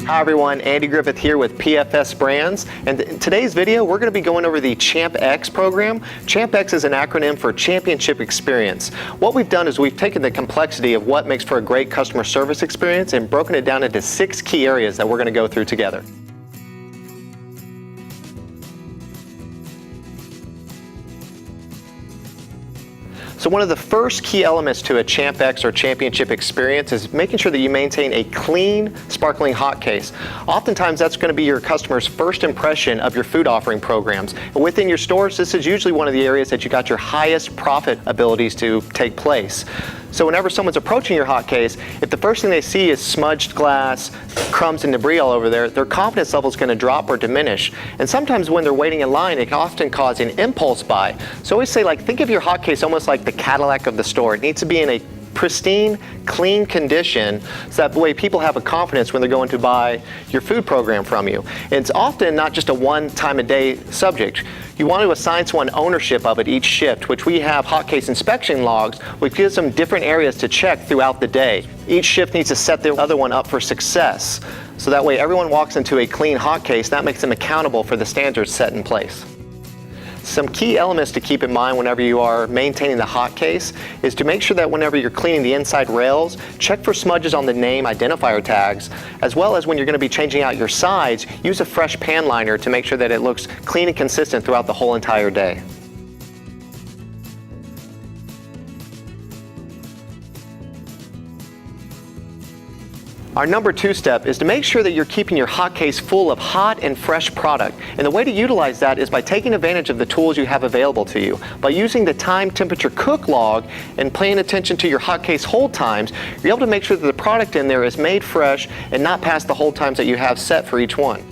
Hi everyone, Andy Griffith here with PFS Brands, and in today's video we're going to be going over the ChampEx program. ChampEx is an acronym for Championship Experience. What we've done is we've taken the complexity of what makes for a great customer service experience and broken it down into 6 key areas that we're going to go through together. So one of the first key elements to a ChampEx or championship experience is making sure that you maintain a clean, sparkling hot case. Oftentimes that's going to be your customer's first impression of your food offering programs. And within your stores, this is usually one of the areas that you got your highest profit abilities to take place. So whenever someone's approaching your hot case, if the first thing they see is smudged glass, crumbs and debris all over there, their confidence level is going to drop or diminish. And sometimes when they're waiting in line, it can often cause an impulse buy. So I always say, think of your hot case almost like the Cadillac of the store. It needs to be in a pristine, clean condition so that way people have a confidence when they're going to buy your food program from you. And it's often not just a one-time-a-day subject. You want to assign someone ownership of it each shift, which we have hot case inspection logs, which gives them different areas to check throughout the day. Each shift needs to set the other one up for success. So that way everyone walks into a clean hot case. That makes them accountable for the standards set in place. Some key elements to keep in mind whenever you are maintaining the hot case is to make sure that whenever you're cleaning the inside rails, check for smudges on the name identifier tags, as well as when you're going to be changing out your sides, use a fresh pan liner to make sure that it looks clean and consistent throughout the whole entire day. Our number 2 step is to make sure that you're keeping your hot case full of hot and fresh product. And the way to utilize that is by taking advantage of the tools you have available to you. By using the time temperature cook log and paying attention to your hot case hold times, you're able to make sure that the product in there is made fresh and not past the hold times that you have set for each one.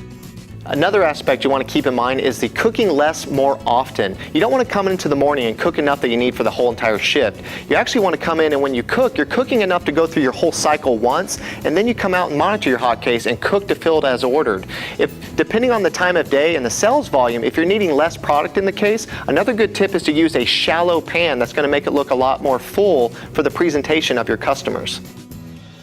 Another aspect you want to keep in mind is the cooking less more often. You don't want to come into the morning and cook enough that you need for the whole entire shift. You actually want to come in and when you cook, you're cooking enough to go through your whole cycle once, and then you come out and monitor your hot case and cook to fill it as ordered. Depending on the time of day and the sales volume, if you're needing less product in the case, another good tip is to use a shallow pan that's going to make it look a lot more full for the presentation of your customers.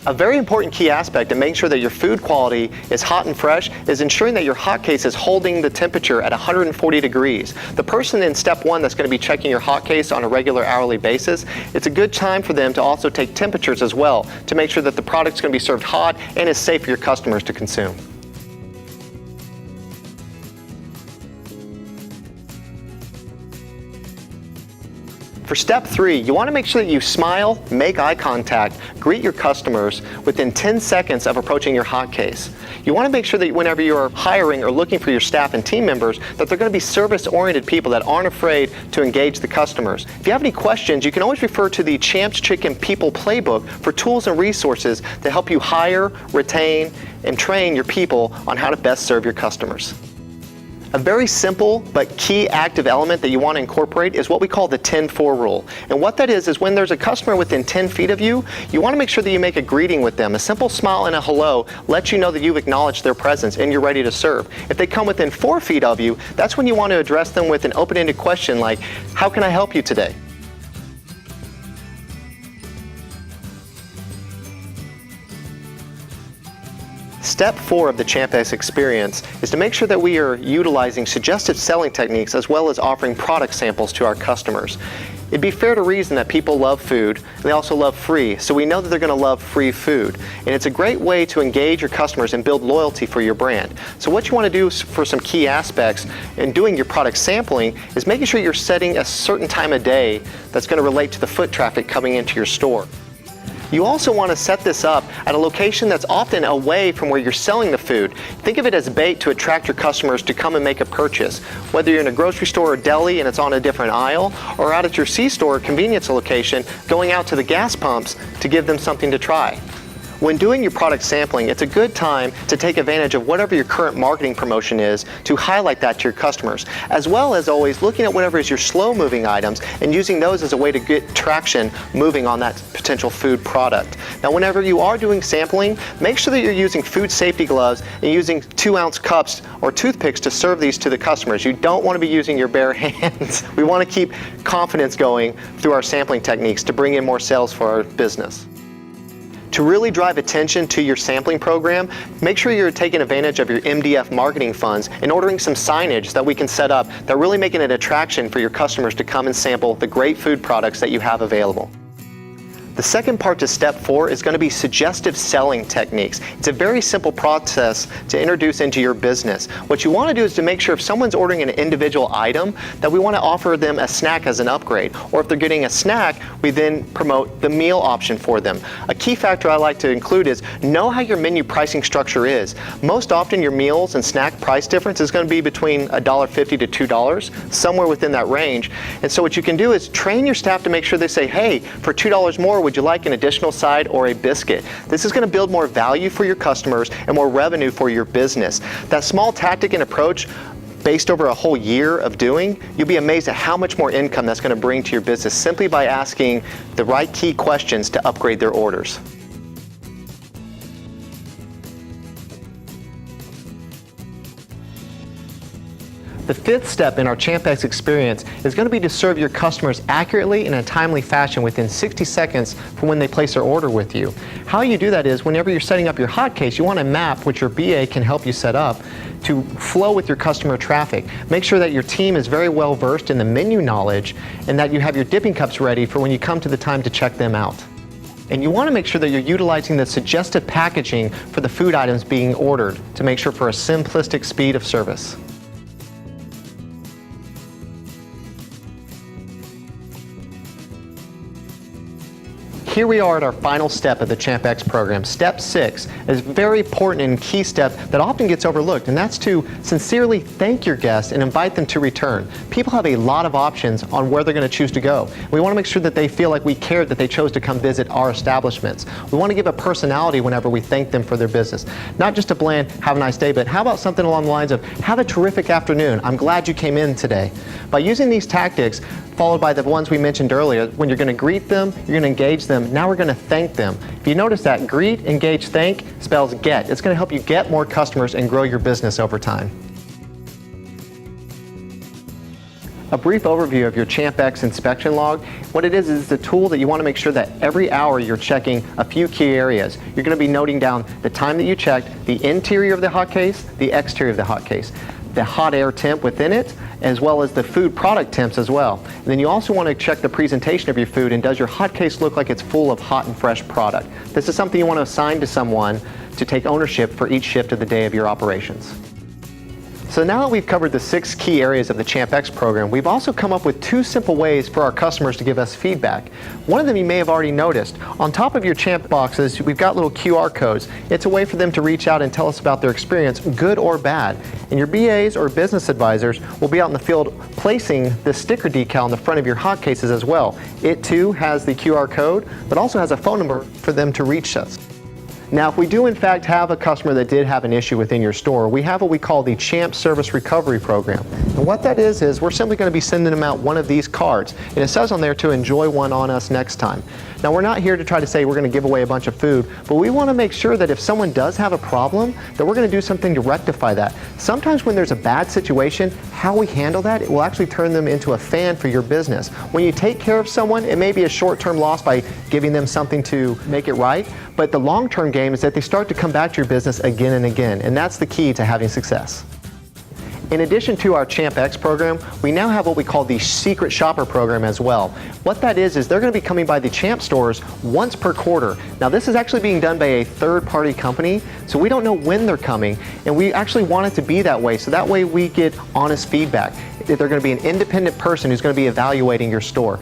A very important key aspect in making sure that your food quality is hot and fresh is ensuring that your hot case is holding the temperature at 140 degrees. The person in step 1 that's going to be checking your hot case on a regular hourly basis, it's a good time for them to also take temperatures as well to make sure that the product's going to be served hot and is safe for your customers to consume. For step 3, you want to make sure that you smile, make eye contact, greet your customers within 10 seconds of approaching your hot case. You want to make sure that whenever you're hiring or looking for your staff and team members, that they're going to be service-oriented people that aren't afraid to engage the customers. If you have any questions, you can always refer to the Champs Chicken People Playbook for tools and resources to help you hire, retain, and train your people on how to best serve your customers. A very simple but key active element that you want to incorporate is what we call the 10-4 rule. And what that is when there's a customer within 10 feet of you, you want to make sure that you make a greeting with them. A simple smile and a hello lets you know that you've acknowledged their presence and you're ready to serve. If they come within 4 feet of you, that's when you want to address them with an open-ended question like, how can I help you today? Step 4 of the ChampEx experience is to make sure that we are utilizing suggestive selling techniques as well as offering product samples to our customers. It'd be fair to reason that people love food and they also love free, so we know that they're going to love free food. And it's a great way to engage your customers and build loyalty for your brand. So what you want to do for some key aspects in doing your product sampling is making sure you're setting a certain time of day that's going to relate to the foot traffic coming into your store. You also want to set this up at a location that's often away from where you're selling the food. Think of it as bait to attract your customers to come and make a purchase. Whether you're in a grocery store or deli and it's on a different aisle, or out at your C-store or convenience location, going out to the gas pumps to give them something to try. When doing your product sampling, it's a good time to take advantage of whatever your current marketing promotion is to highlight that to your customers, as well as always looking at whatever is your slow-moving items and using those as a way to get traction moving on that potential food product. Now, whenever you are doing sampling, make sure that you're using food safety gloves and using 2-ounce cups or toothpicks to serve these to the customers. You don't want to be using your bare hands. We want to keep confidence going through our sampling techniques to bring in more sales for our business. To really drive attention to your sampling program, make sure you're taking advantage of your MDF marketing funds and ordering some signage that we can set up that really make it an attraction for your customers to come and sample the great food products that you have available. The second part to step 4 is going to be suggestive selling techniques. It's a very simple process to introduce into your business. What you want to do is to make sure if someone's ordering an individual item that we want to offer them a snack as an upgrade. Or if they're getting a snack, we then promote the meal option for them. A key factor I like to include is know how your menu pricing structure is. Most often your meals and snack price difference is going to be between $1.50 to $2, somewhere within that range. And so what you can do is train your staff to make sure they say, hey, for $2 more, would you like an additional side or a biscuit? This is going to build more value for your customers and more revenue for your business. That small tactic and approach based over a whole year of doing, you'll be amazed at how much more income that's going to bring to your business simply by asking the right key questions to upgrade their orders. The fifth step in our ChampEx experience is going to be to serve your customers accurately in a timely fashion within 60 seconds from when they place their order with you. How you do that is whenever you're setting up your hot case, you want to map, which your BA can help you set up, to flow with your customer traffic. Make sure that your team is very well versed in the menu knowledge and that you have your dipping cups ready for when you come to the time to check them out. And you want to make sure that you're utilizing the suggestive packaging for the food items being ordered to make sure for a simplistic speed of service. Here we are at our final step of the ChampEx program. Step 6 is a very important and key step that often gets overlooked, and that's to sincerely thank your guests and invite them to return. People have a lot of options on where they're going to choose to go. We want to make sure that they feel like we cared that they chose to come visit our establishments. We want to give a personality whenever we thank them for their business. Not just a bland, have a nice day, but how about something along the lines of, have a terrific afternoon. I'm glad you came in today. By using these tactics, followed by the ones we mentioned earlier, when you're going to greet them, you're going to engage them, now we're going to thank them. If you notice that greet, engage, thank spells get. It's going to help you get more customers and grow your business over time. A brief overview of your ChampEx inspection log. What it is the tool that you want to make sure that every hour you're checking a few key areas. You're going to be noting down the time that you checked, the interior of the hot case, the exterior of the hot case, the hot air temp within it, as well as the food product temps as well. And then you also want to check the presentation of your food, and does your hot case look like it's full of hot and fresh product? This is something you want to assign to someone to take ownership for each shift of the day of your operations. So now that we've covered the 6 key areas of the ChampEx program, we've also come up with 2 simple ways for our customers to give us feedback. One of them you may have already noticed. On top of your Champ boxes, we've got little QR codes. It's a way for them to reach out and tell us about their experience, good or bad. And your BAs or business advisors will be out in the field placing the sticker decal on the front of your hot cases as well. It too has the QR code, but also has a phone number for them to reach us. Now, if we do in fact have a customer that did have an issue within your store, we have what we call the Champ Service Recovery Program. And what that is we're simply going to be sending them out one of these cards. And it says on there to enjoy one on us next time. Now, we're not here to try to say we're going to give away a bunch of food, but we want to make sure that if someone does have a problem, that we're going to do something to rectify that. Sometimes when there's a bad situation, how we handle that, it will actually turn them into a fan for your business. When you take care of someone, it may be a short-term loss by giving them something to make it right, but the long-term game is that they start to come back to your business again and again, and that's the key to having success. In addition to our ChampEx program, we now have what we call the Secret Shopper program as well. What that is they're going to be coming by the Champ stores once per quarter. Now, this is actually being done by a third-party company, so we don't know when they're coming, and we actually want it to be that way, so that way we get honest feedback. They're going to be an independent person who's going to be evaluating your store.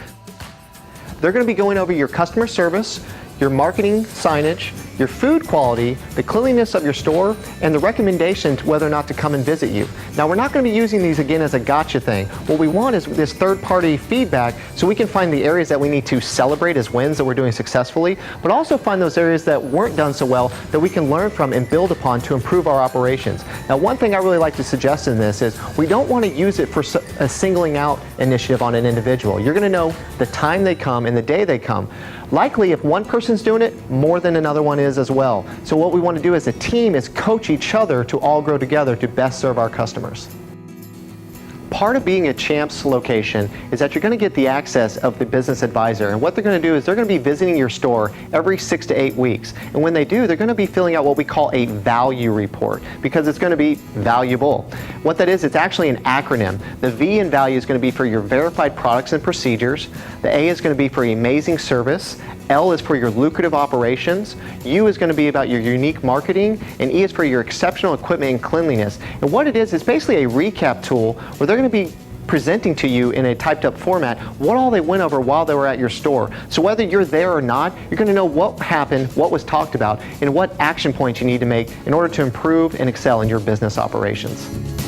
They're going to be going over your customer service, your marketing signage, your food quality, the cleanliness of your store, and the recommendation to whether or not to come and visit you. Now, we're not going to be using these again as a gotcha thing. What we want is this third-party feedback so we can find the areas that we need to celebrate as wins that we're doing successfully, but also find those areas that weren't done so well that we can learn from and build upon to improve our operations. Now, one thing I really like to suggest in this is we don't want to use it for a singling out initiative on an individual. You're going to know the time they come and the day they come. Likely, if one person's doing it, more than another one is as well. So what we want to do as a team is coach each other to all grow together to best serve our customers. part of being a Champs location is that you're going to get the access of the business advisor. And what they're going to do is they're going to be visiting your store every 6 to 8 weeks. And when they do, they're going to be filling out what we call a value report, because it's going to be valuable. What that is, it's actually an acronym. The V in value is going to be for your verified products and procedures. The A is going to be for amazing service. L is for your lucrative operations. U is going to be about your unique marketing. And E is for your exceptional equipment and cleanliness. And what it is basically a recap tool where they're going to be presenting to you in a typed up format what all they went over while they were at your store. So whether you're there or not, you're going to know what happened, what was talked about, and what action points you need to make in order to improve and excel in your business operations.